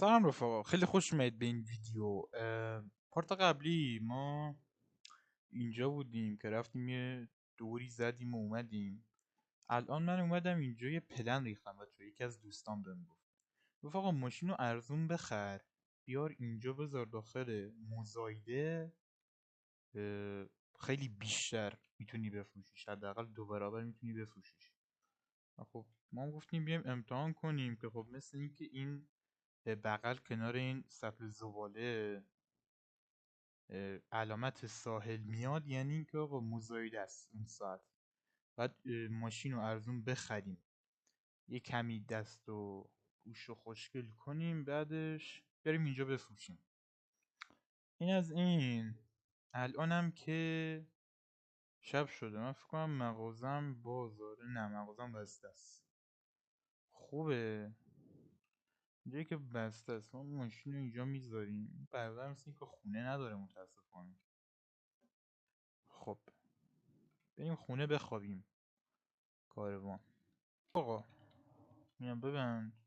سلام رفقا، خیلی خوش اومدید به این ویدیو. پارت قبلی ما اینجا بودیم که رفتیم یه دوری زدیم و اومدیم. الان من اومدم اینجا یه پلن ریختم بچه‌ها. یکی از دوستان بهم گفت آقا ماشین رو ارزون بخر، بیار اینجا بذار داخل مزایده. خیلی بیشتر میتونی بفروشیش، حداقل 2 برابر میتونی بفروشیش. خب ما هم گفتیم بیایم امتحان کنیم که خب مثل اینکه این بغل کنار این سطل زباله علامت ساحل میاد، یعنی اینکه آقا مزایده است اون ساعت. بعد ماشین رو ارزون بخریم، یه کمی دست و گوش رو خوشگل کنیم، بعدش بریم اینجا بفروشیم. این از این. الانم که شب شده، من فکر کنم مغازم بازاره، نه مغازم بسته است. خوبه اینجایی که بسته است ما ماشین رو اینجا میذاریم. برادر مثل این که خونه نداره متاسفانه. خب بریم خونه بخوابیم. کاروان آقا میام ببند،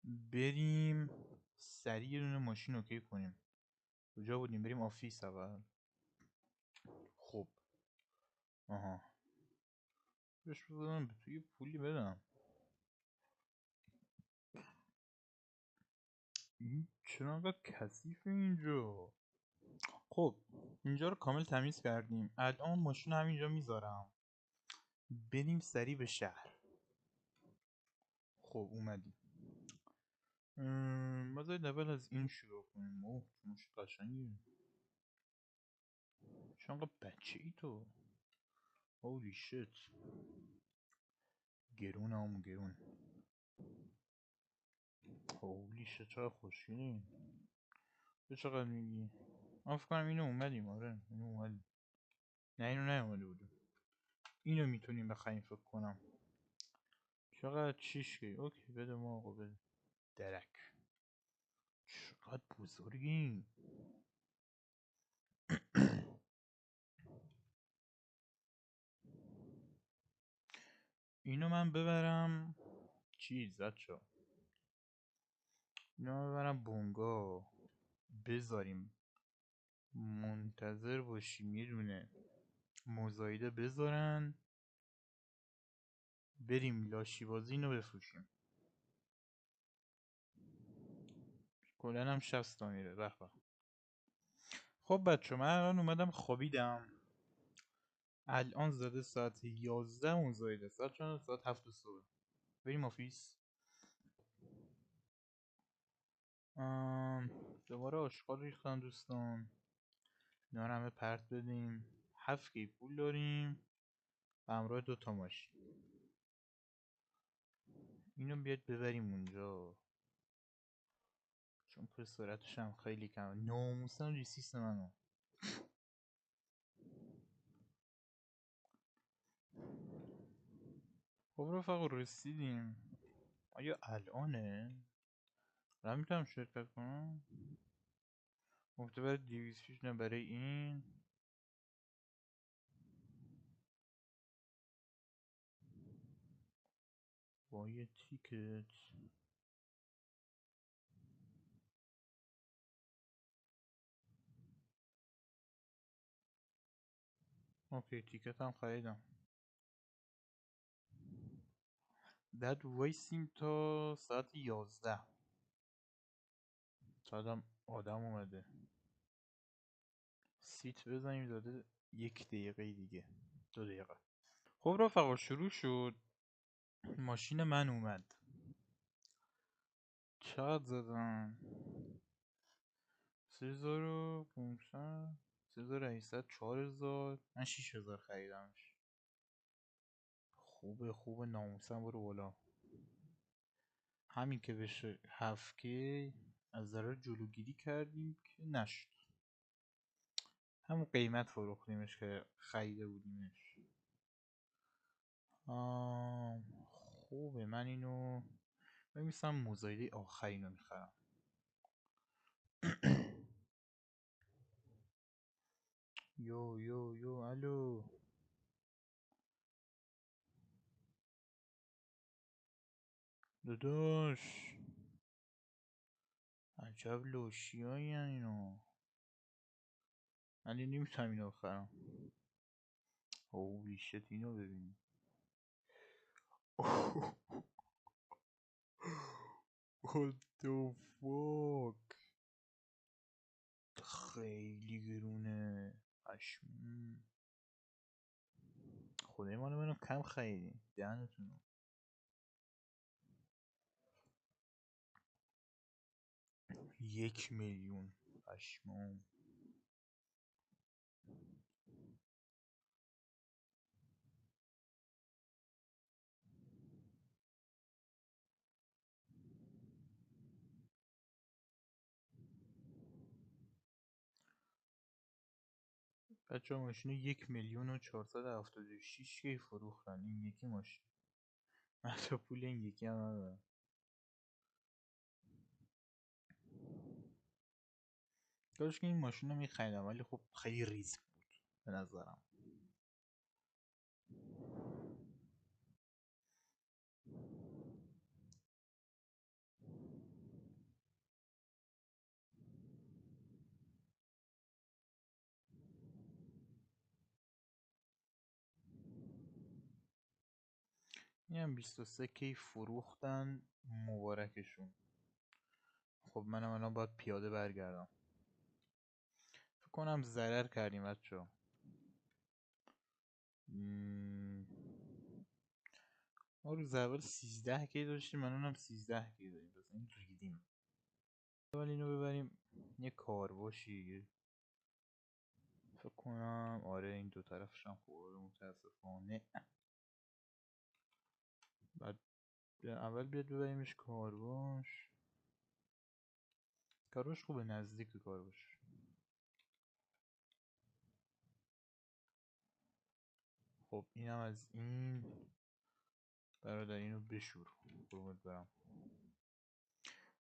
بریم سریع یه دونه ماشین اوکی کنیم. کجا بودیم؟ بریم آفیس اول. خب آها، بهش بزنم به توی پولی بدم. این چرا انقدر کثیف اینجا؟ خب اینجا رو کامل تمیز کردیم. الان ماشین رو همینجا میذارم، بریم سریع به شهر. خب اومدیم. بذارید اول از این شروع کنیم. اوه چه ماشین قشنگیه. چه انقدر بچه ای تو؟ هولی شت، گرون همون گرون. هولی شت چقدر خوشگلی. تو چقدر میگی؟ من فکر کنم اینو اومدیم. آره اینو اومدیم. نه اینو نیومده بودیم. اینو میتونیم بخریم فکر کنم. چقدر چیشکی. اوکی بده ما آقا بده. درک. چقدر بزرگیم. اینو من ببرم چیز بچه، اینو ببرم بونگا، بذاریم منتظر باشیم یه دونه مزایده بذارن، بریم لاشی بازی اینو بفروشیم. کلن هم 60 تا میره. به به. خب بچه من الان اومدم خوابیدم. الان زده ساعت 11 مزایده. ساعت چند؟ ساعت 7 صبح. بریم آفیس. دوباره آشغال ریختن دوستان. اینا رو همه پرت بدیم. 7 کی پول داریم و همراه 2 تا ماشین. اینو بیاد ببریم اونجا، چون پسراتش هم خیلی کم. ناموسم ریسیست منو. خب رفقا رسیدیم. آیا الانه؟ من میتونم شرکت کنم؟ گفته برای 206 نه برای این. با یه تیکت. اوکی تیکت هم خریدم. بعد وایسیم تا ساعت 11. ساعت هم آدم اومده. سیت بزنیم داده 1 دقیقه دیگه. 2 دقیقه. خب رفقا شروع شد. ماشین من اومد. چقدر زدم؟ 3500، 3800، 4000. من 6000 خریدمش. خوبه ناموسم. برو بالا. همین که بشه 7K از ضرر جلوگیری کردیم که نشد. همون قیمت فروختیمش که خریده بودیمش. آه خوبه. من اینو بمیستم مزایده آخرینو میخرم. یو یو یو الو. داداش عجب لوشی هایی اینو. من دیگه نمیتونم اینو بخرم. او بیشت اینو ببین. What the fuck. خیلی گرونه. پشمام. خدای منو کم خریدین دهنتونو. 1,000,000. پشمام. بچه ها ماشین 1,476,000 کی فروختن این یکی ماشین. حتی پول این یکی هم ندارم. داشت که این ماشین رو میخریدم ولی خب خیلی ریسک بود به نظرم. این هم 23 کی فروختن مبارکشون. خب منم الان باید پیاده برگردم. فکر کنم ضرر کردیم بچه ها. ما روز اول 13 کی داشتیم من اونم 13 کی داریم بس این ریدیم. اول اینو ببریم یه کار باشی. فکر کنم آره این دو طرفش هم خورده متاسفانه. بعد اول بیاد ببریمش کارواش. کارواش خوبه نزدیک کارواش. خب اینم از این. برادر اینو بشور قربونت برم.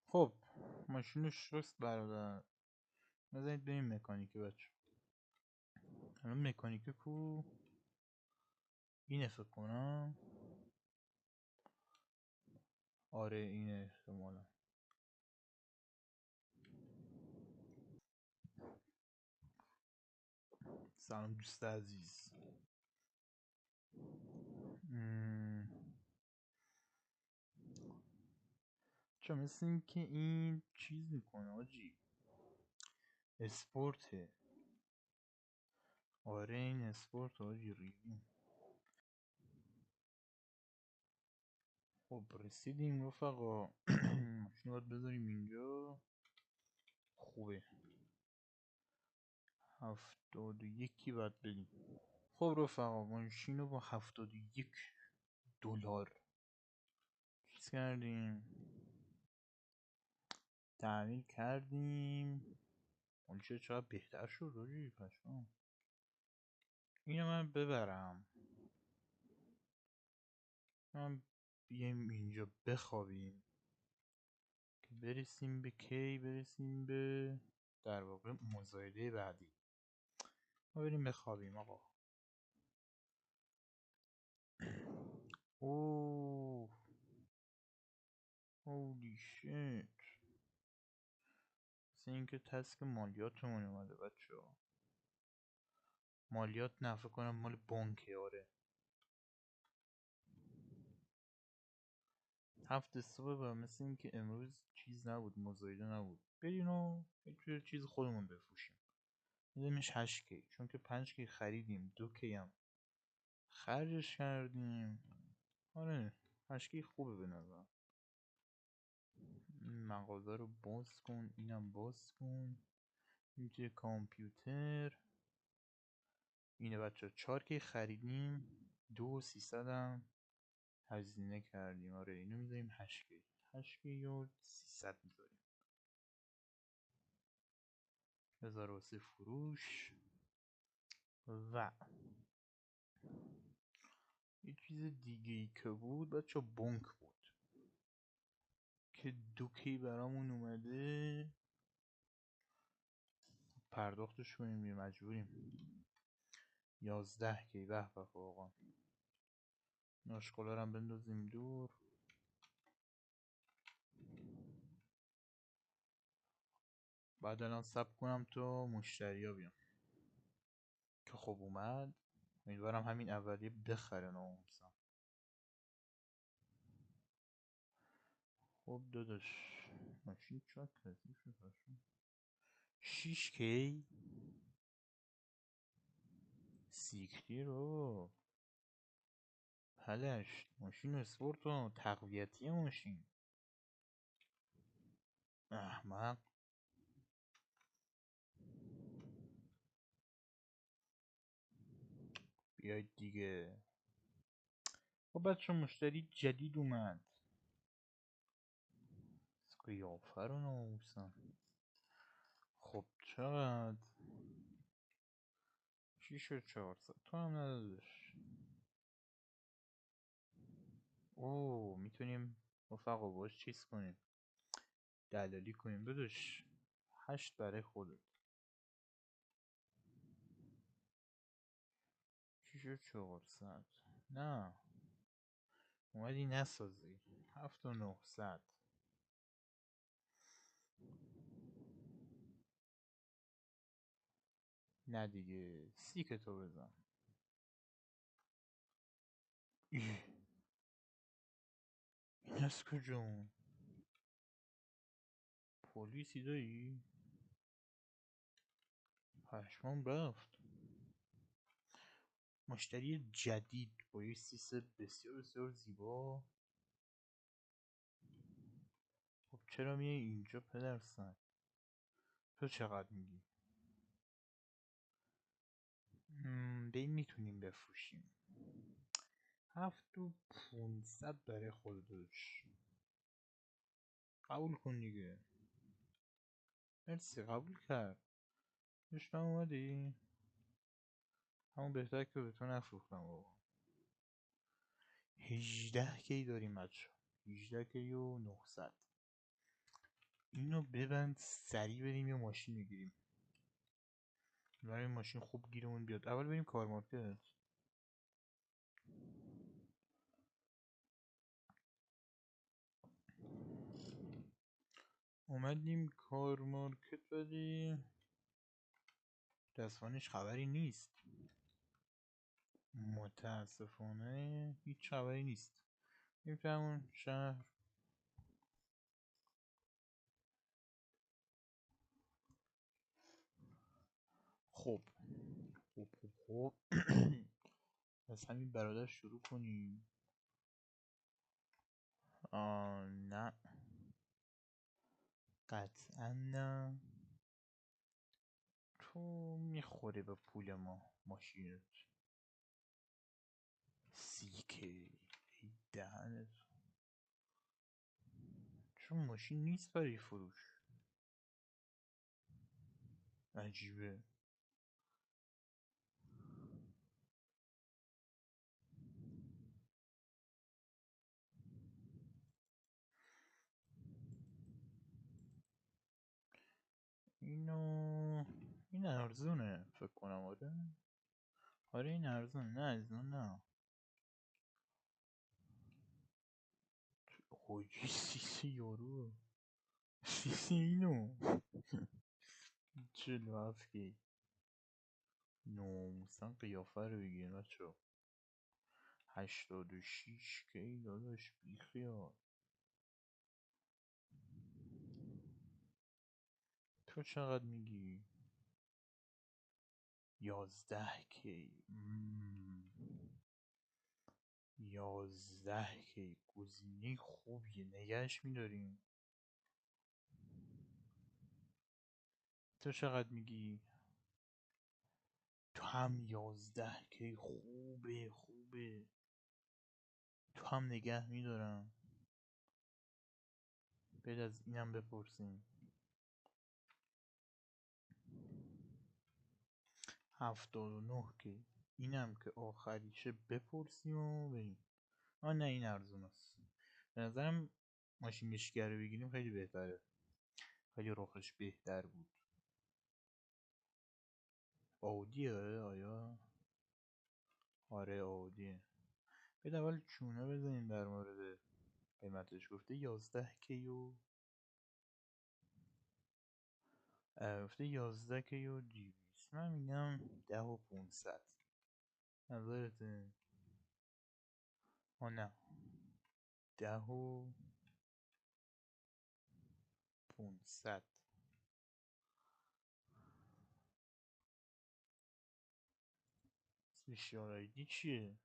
خب ماشینو شست برادر. بذارید بریم مکانیکی بچه. الان مکانیکی کو اینه فکر کنم. آره اینه احتمالا. سلام دوست عزیز. چه مثل این که این چیز میکنه آجی. اسپورته. آره این اسپورت آجی ریدیم. خب رسیدیم رفقا. ماشین باید بذاریم اینجا. خوبه 71 باید بریم. خب رفقا ماشین رو با 71 دلار چیز کردیم تعمیر کردیم. اون چقدر بهتر شد آجی پشمام. اینو من ببرم. من بیایم اینجا بخوابیم که برسیم به کی برسیم به در واقع مزایده بعدی. ما بریم بخوابیم آقا. اوه هولی شیت. مثل اینکه تسک مالیاتمون اومده بچه ها. مالیات نه فکر کنم مال بانکه. آره 7 صبح و مثل اینکه امروز چیز نبود مزایده نبود. بریم و یه چیز خودمون بفروشیم. میدیمش 8 کی چون که 5 کی خریدیم 2 کی هم خرجش کردیم. آره 8 کی خوبه به نظر. مغازه رو باز کن اینم باز کن. این توی کامپیوتر اینه بچه 4 کی خریدیم 2,300 هم هزینه کردیم. آره اینو میذاریم 8 کی 8 کی و 300 میذاریم. بذار واسه فروش. و یه چیز دیگه ای که بود بچه بانک بود که 2 کی برامون اومده پرداختش کنیم مجبوریم. 11 کی به به آقا. ناشکولا رو هم بندازیم دور. بعد الان سب کنم تا مشتری ها بیان که خب اومد. امیدوارم همین اولیه بخره ناموسم. خب داداش ماشین چقدر کثیف شد اصلا. 6 کی سیکتیر رو پلشت ماشین اسپورت و تقویتی ماشین احمق. بیاید دیگه. خب بچه مشتری جدید اومد. قیافه رو ناموسم. خب چقدر 6400 تو هم ندادش. اوه میتونیم رفقا باش چیز کنیم، دلالی کنیم داداش. 8 برای خودت. 6400 نه اومدی نسازی. 7900 نه دیگه سیک تو بزن. ایه، این از کجا اون پلیسی دایی؟ پشمام رفت. مشتری جدید با یه سیستم بسیار بسیار زیبا. خب چرا میای اینجا پدرسن؟ تو چقدر میگی؟ به این میتونیم بفروشیم. 7500 برای خودش. قبول کن دیگه. مرسی قبول کرد. نشنم اومدی؟ همون بهتر که به تو نفروختم بابا. 18 کی داریم بچه. 18 کی و 900. اینو ببند سریع بریم یه ماشین میگیریم. برای ماشین خوب گیرمون بیاد. اول بریم کار مارکت. اومدیم کار مارکت ولی دستفانش خبری نیست. متاسفانه هیچ خبری نیست. بریم تو همون شهر. خب خب از همین برادر شروع کنیم. نه قطعا نه. تو میخوره به پول ما ماشینت. سیکه ای دهنت. چون ماشین نیست برای فروش. عجیبه. اینو این ارزونه فکر کنم. آره آره این ارزونه. نه از اون نه. حاجی سیسی یارو. سیسی اینو 47 کی ناموسن قیافه رو بگیر بچه. 86 کی داداش بیخیال. تو چقدر میگی؟ 11 کی 11 کی گزینه خوبیه نگهش میداریم. تو چقدر میگی؟ تو هم 11 کی خوبه خوبه. تو هم نگه میدارم. بعد از اینم بپرسیم. 79 کی اینم که آخریشه بپرسیم و بریم. نه این ارزون است. به نظرم ماشین گشتگر رو بگیریم خیلی بهتره. خیلی رخش بهتر بود. آودیه آیا؟ آره آودیه. بید اول چونه بزنیم در مورد قیمتش. گفته 11 کی و گفته 11 کی و 200. من میگم 10 و 500. نظرته؟ نه، 10 و 500. اسپیشال آیدی چیه؟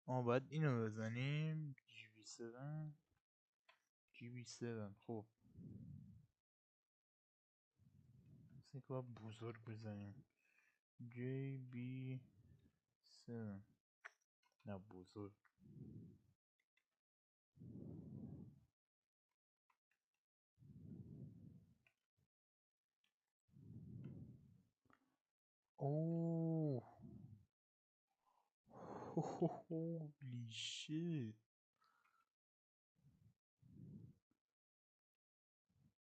باید اینو بزنیم جی بی 7. جی بی 7. خب مثل که باید بزرگ بزنیم. جی بی 7. نه بزرگ. اوه هولی شیت.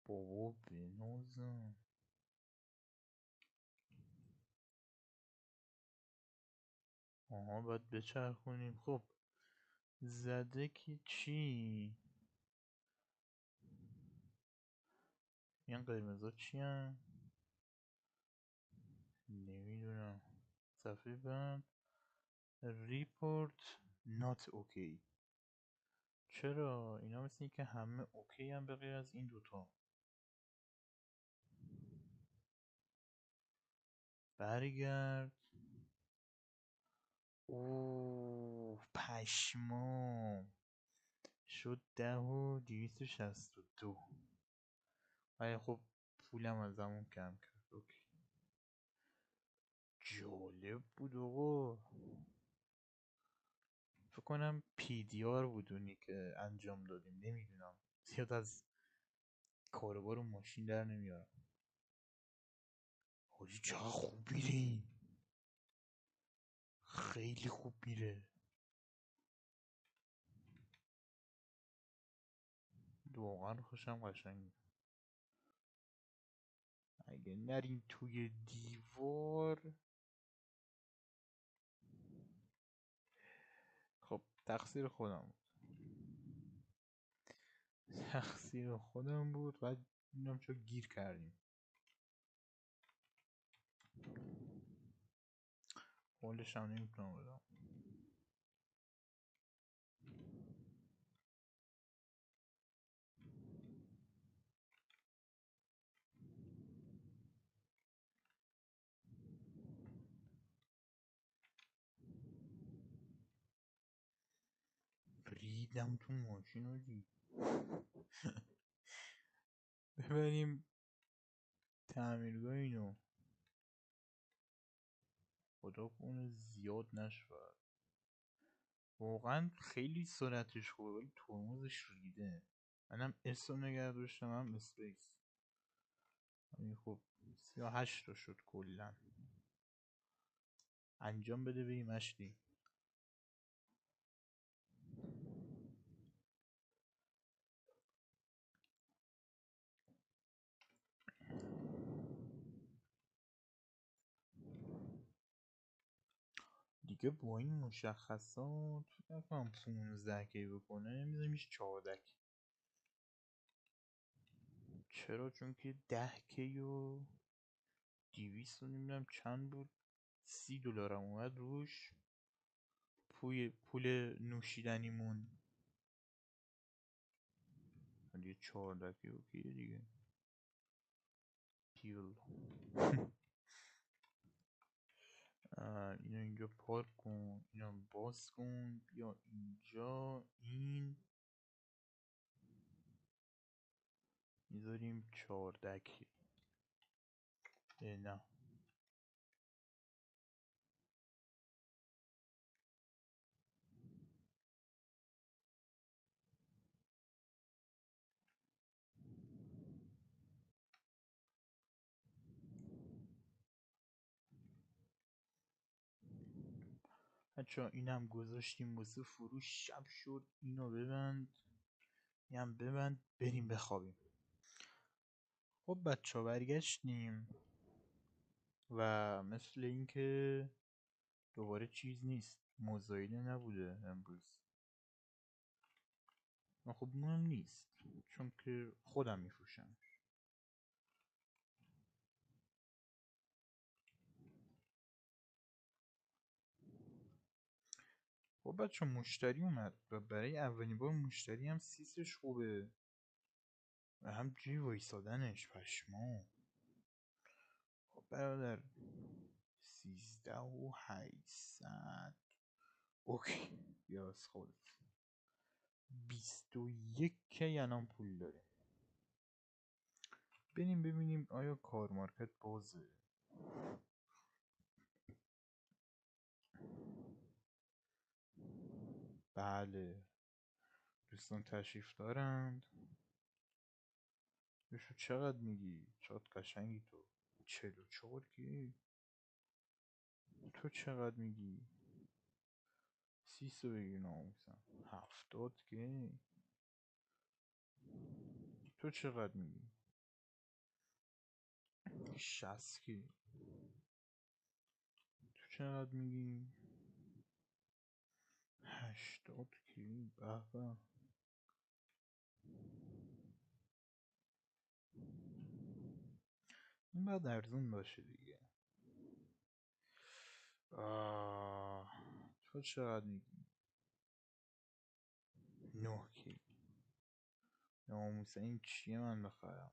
بابا بنازم. باید بچرخونیم. خب زده که چی؟ این قرمزا چی هم؟ نمیدونم. صفحه بعد ریپورت نات اوکی. چرا اینا مثل این که همه اوکی هم به غیر از این دوتا. برگرد. اوه پشمام. شد 10 و 262. ولی خب پولم از همون کم کرد. اوکی. جالب بود آقا. فکر کنم PDR بود اونی که انجام دادیم. نمیدونم، زیاد از کاروبار ماشین در نمیارم. حاجی چقدر خوب میره این. خیلی خوب میره. واقعا خوشم قشنگ. اگه نریم توی دیوار. خب تقصیر خودم تقصیر خودم بود. بعد نمیدونم چرا گیر کردیم. قولش هم نمیتونم بدم. ریدم تو ماشین رو دی. ببریم تعمیرگاه اینو. خدا کنه زیاد نشود. واقعا خیلی سرعتش خوبه ولی ترمزش ریده. منم اس رو نگه داشتم هم اسپیس. خب 38 رو شد کلا. انجام بده بریم مشتی. دیگه با این مشخصات نکنم 15 کی بکنه. میذاریمش 14 کی. چرا؟ چون که 10 کی و 200 و نمیدونم چند بود. $30 اومد روش. پول نوشیدنیمون دیگه 14 کی اوکیه دیگه. دیل. اینو اینجا پارک کن. اینو باز کن. بیا اینجا. این میذاریم 14 کی. نه بچه اینم گذاشتیم واسه فروش. شب شد. اینو ببند. اینم ببند. بریم بخوابیم. خب بچه برگشتیم و مثل اینکه دوباره چیز نیست. مزایده نبوده امروز. خب مهم نیست، چون که خودم میفروشم. خب بچه مشتری اومد و برای اولین بار مشتری هم سیسش خوبه و هم جوی وایسادنش پشمام. خب برادر 13800. اوکی بیا از خودت 21 کی الان پول داره. بریم ببینیم آیا کار مارکت بازه. بله دوستان تشریف دارند. بشو چقدر میگی؟ چقدر قشنگی تو. 44 کی؟ تو چقدر میگی؟ 30 بگیر ناموسم. 70 کی؟ تو چقدر میگی؟ 60 کی؟ تو چقدر میگی؟ 80 کی؟ به به. این باید ارزون باشه دیگه. تو چقدر میگی؟ 9 کی؟ ناموسه این چیه من بخرم؟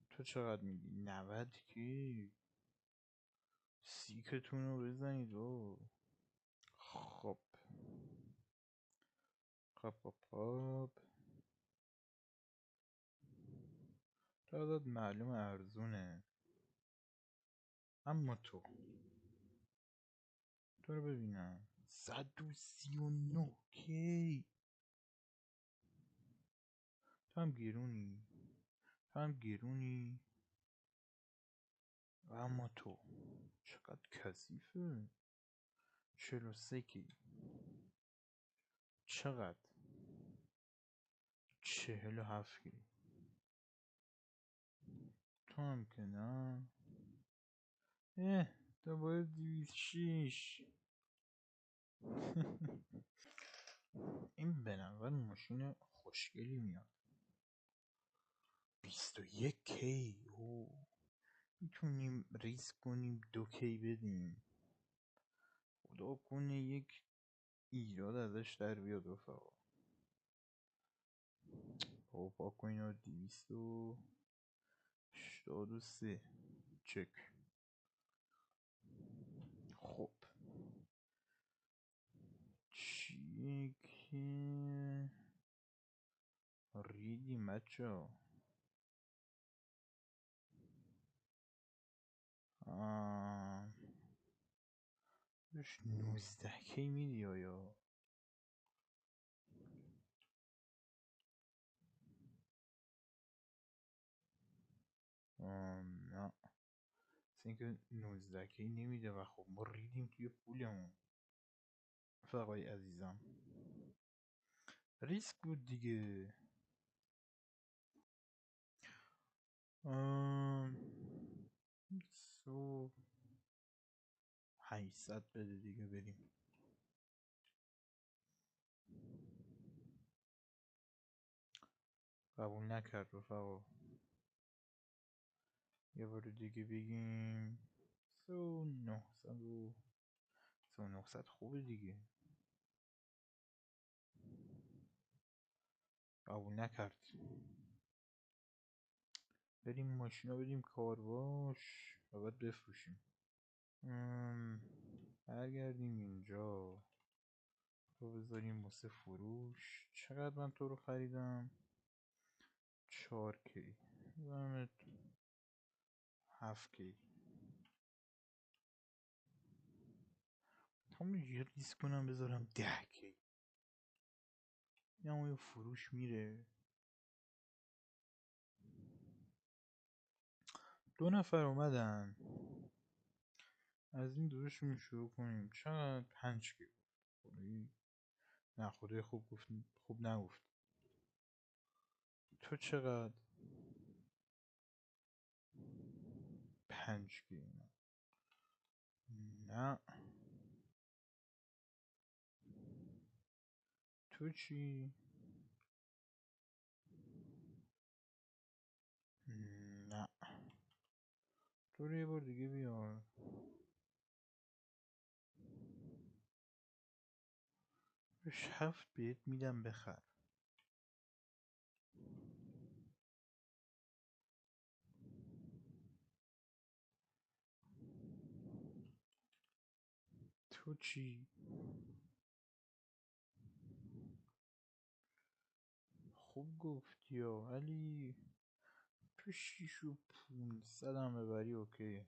تو چقدر میگی؟ 90 کی؟ سیکتون رو بزنید او. خب خب تعداد معلوم ارزونه، اما تو رو ببینم 139 کی؟ تو هم گرونی، تو هم گرونی. و اما تو چقدر کثیفه. 43 کی؟ چقدر؟ 47 کی؟ تو هم که نه. دوباره 206. این به نظر ماشین خوشگلی میاد. 21 کی؟ میتونیم ریسک کنیم 2 کی بدیم. خدا کنه یک ایراد ازش در بیاد رفقا. بابا پاک اینا 283 چک. خب چیه که ریدیم بچه ها. بهش 19 کی میدی آیا؟ نه مثل اینکه 19 کی نمیده و خب ما ریدیم توی پولمون. رفقای عزیزم ریسک بود دیگه. سو 800 بده دیگه بریم. قبول نکرد رفقا. یه بار دیگه بگیم. سو 900 خوبه دیگه. قبول نکرد. بریم ماشینا بدیم کارواش و بعد بفروشیم. برگردیم اینجا تو بذاریم واسه فروش. چقدر من تو رو خریدم؟ 4 کی بذارمت 7 کی. همون یه ریسک کنم بذارم 10 کی. این همون فروش میره. 2 نفر اومدن از این دوشون شروع کنیم. چقدر 5 کی بود؟ نه خدای خوب گفت، خوب نگفت. تو چقدر؟ 5 کی؟ نه تو چی؟ نه، تو رو یه بار دیگه بیار. بهش 7 بهت میدم بخر. تو چی؟ خوب گفتی ها، ولی تو 6 و 500 هم ببری اوکیه.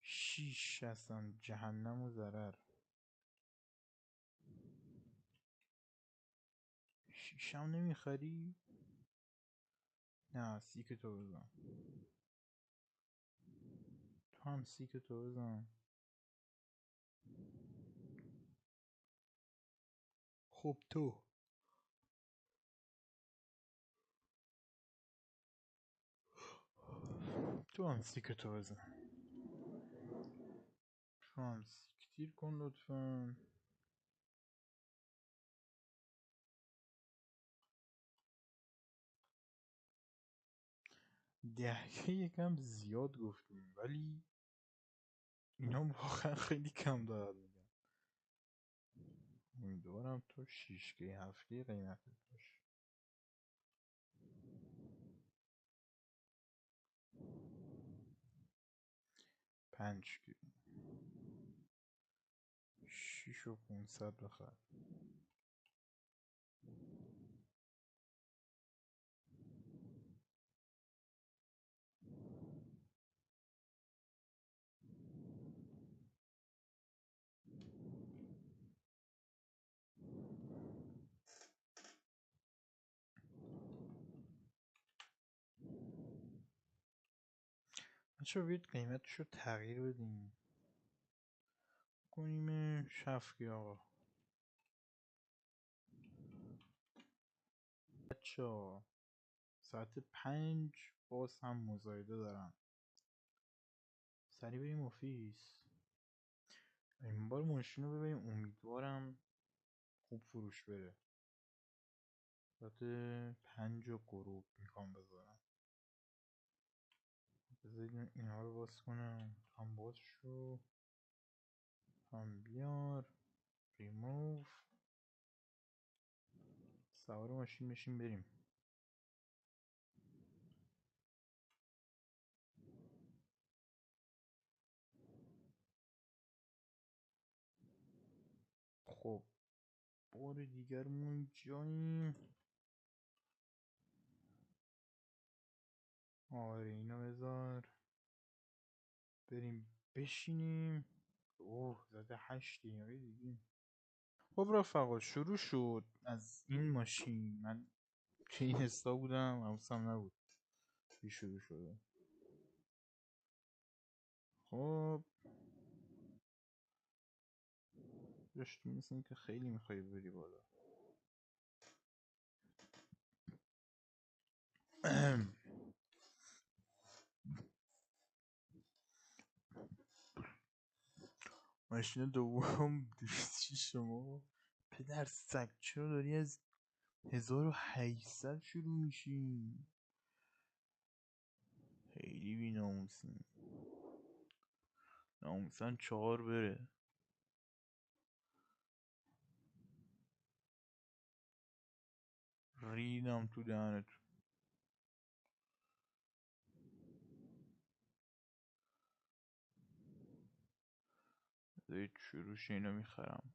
6 اصلا جهنم و ضرر. 6 هم نمیخری؟ نه سیک تو بزن. تو هم سیک تو بزن. خب تو هم سیک تو بزن. تو هم سیک تیر کن لطفا. دهکه یکم زیاد گفتیم ولی اینا واقعا خیلی کم دارد میگن. امیدوارم تو 6K 7K قیمتت باشه. 5K 6 و 500 بخر. بچه بیاید قیمتش رو تغییر بدیم. کنیم 7K آقا. بچه ساعت 5 باز هم مزایده دارم. سریع بریم اوفیس. این بار ماشین رو ببریم، امیدوارم خوب فروش بره. ساعت 5 و غروب میخوام بذارم. بذارید اینها رو باز کنم. هم باز شو، هم بیار، ریموف. سوار ماشین بشیم بریم. خب بار دیگرمون جاییم. آره اینو بذار بریم بشینیم. اوه زده 8 دقیقه دیگه. خب رفقا شروع شد از این ماشین. من چه این حسا بودم حواسم نبود چی شروع شده. خب داشتی مثل این که خیلی میخوای بری بالا. ماشین دوم 206 شما پدر سگ چرا داری از 1800 شروع میشی؟ خیلی بی ناموسین. ناموسن 4 بره. ریدم تو دهنت. بذارید شروعش اینو میخرم.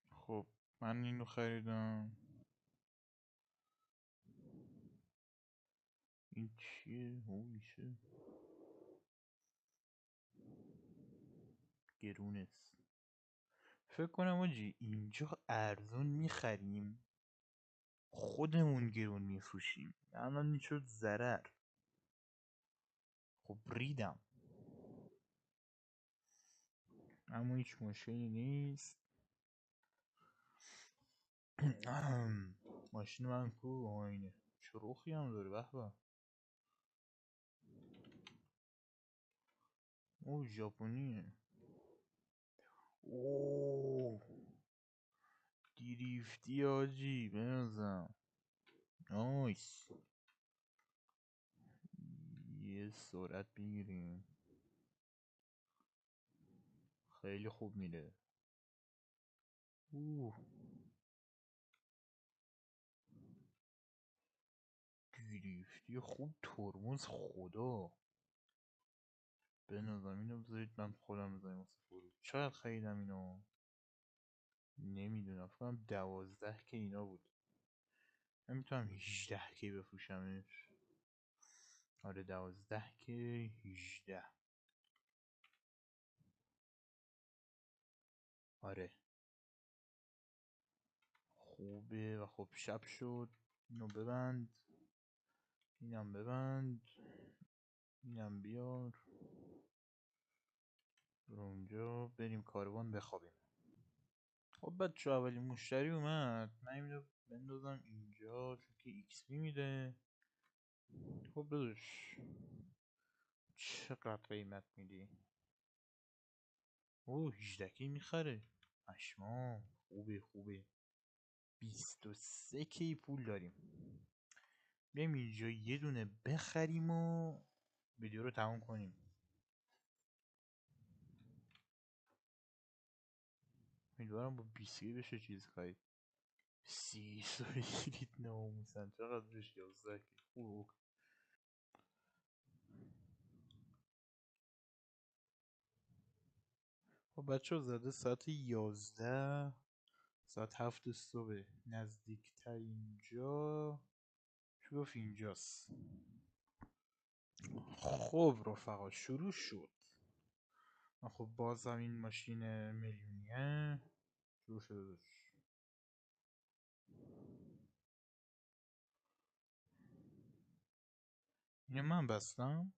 خب من اینو خریدم. این چیه؟ هویشه گرونست. فکر کنم آجی اینجا ارزون میخریم خودمون گرون میفروشیم. الان این شد ضرر. خب ریدم، اما هیچ مشکلی نیست. ماشین من کو؟ آینه چه روخی هم داره. به به. او ژاپنیه. اوه دیریفتی آجی بنازم. نایس. یه سرعت بگیریم. خیلی خوب میره. اوه دیریفتی خوب. ترمز خدا. بنازم اینو بذارید من خودم بذاریم واسه فرود. چقدر خریدم اینو؟ نمیدونم، فکرم 12 که اینا بود. من میتونم 18 که بفروشمش. آره 12 که 18. آره خوبه. و خب شب شد. اینو ببند. اینم ببند. اینم بیار. برو اونجا بریم کاروان بخوابیم. خب بچه اولین مشتری اومد. من اینو بندازم اینجا چون که ایکس پی میده. خب داداش چقدر قیمت میدی؟ اوه 18 کی میخره. پشمام. خوبه خوبه. 23 کی پول داریم. بریم اینجا یه دونه بخریم و ویدیو رو تموم کنیم. امیدوارم با 20 بشه چیز خرید. 30 بگیرید ناموسن. چقدر بهش 11 کی. اوه. خب بچه ها زده ساعت 11. ساعت 7 صبح. نزدیکتر اینجا چی گفت اینجاست. خب رفقا شروع شد. خب باز هم این ماشین میلیونیه شروع شده داشت. اینو من بستم.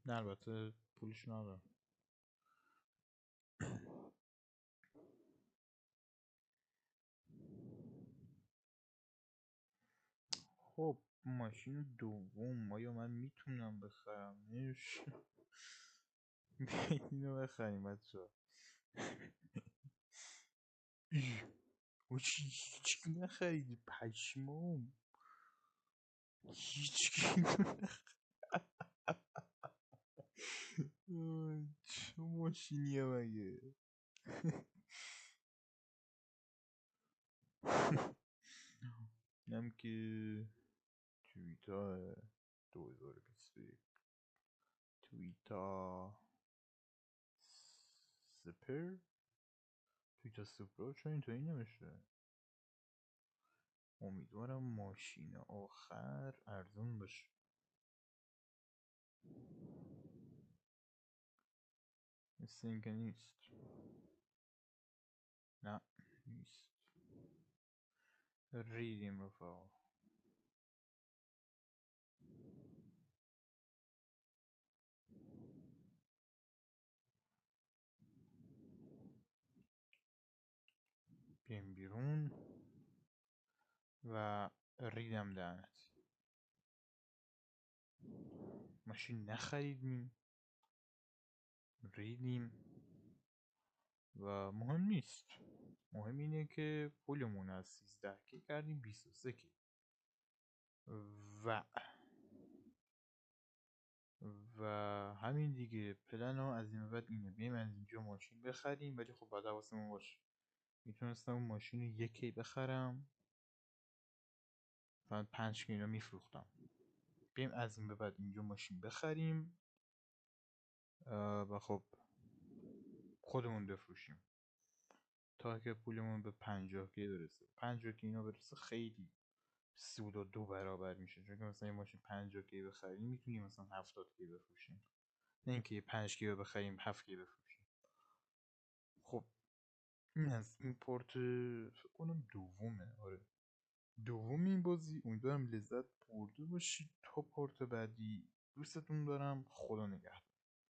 نه البته پولش ندارم. خب ماشین دوم آیا من میتونم بخرمش؟ اینو بخریم بچه ها. او هیچکی نخریدی پشمام. هیچکی چه ماشینیه مگه؟ اینم که تویتا 2021. تویتا سپر. تویتا سپر چون اینطوری نمیشه. امیدوارم ماشین آخر ارزون باشه. مثل اینکه نیست. نه نیست. ریدیم رفاقا. بیم بیرون و ریدم دهنت. ماشین نخریدیم. ریدیم و مهم نیست. مهم اینه که پولمون از 13 کی کردیم 23 کی. و و همین دیگه. پلن ها از این بعد اینه. بریم از اینجا ماشین بخریم. ولی خب باید حواسمون باشه. میتونستم اون ماشین رو یکی بخرم و 5 کی اینا میفروختم. بریم از این به بعد اینجا ماشین بخریم و خب خودمون بفروشیم تا که پولمون به 50 کی برسه. 50 کی اینا برسه خیلی سود و 2 برابر میشه. چون که مثلا یه ماشین 50 کی بخریم میتونیم مثلا 70 کی بفروشیم. نه اینکه یه 5 کی بخریم 7 کی بفروشیم. خب این از این پورت فکر کنم دومه. آره دوم این بازی. امیدوارم لذت برده باشید. تا پارت بعدی دوستتون دارم. خدا نگهدار.